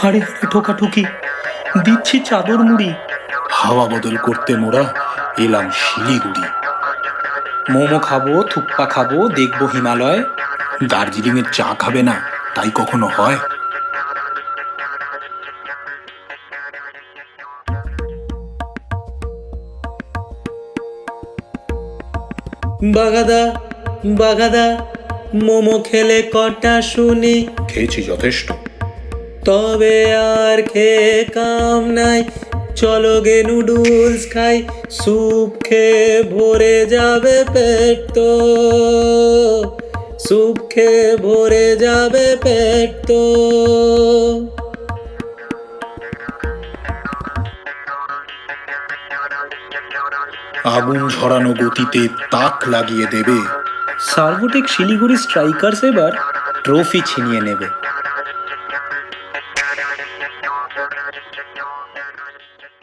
হাড়ে হাড়ে ঠোকাঠুকি, দিচ্ছি চাদর মুড়ি। হাওয়া বদল করতে মোরা এলাম শিলিগুড়ি। মোমো খাবো, থুপ্পা খাবো, দেখবো হিমালয়। দার্জিলিং এর চা খাবে না, তাই কখনো হয়? বাগাদা বাগাদা, মোমো খেলে কটা শুনি? খেয়েছি যথেষ্ট। তবে আর খেয়ে কাম নাই, চলো গে নুডলস খাই। স্যুপ খেয়ে ভরে যাবে পেট তো, স্যুপ খেয়ে ভরে যাবে পেট তো। আগুন ঝরানো গতিতে তাক লাগিয়ে দেবে। সার্ভোটেক শিলিগুড়ি স্ট্রাইকার্স এবার ট্রফি ছিনিয়ে নেবে।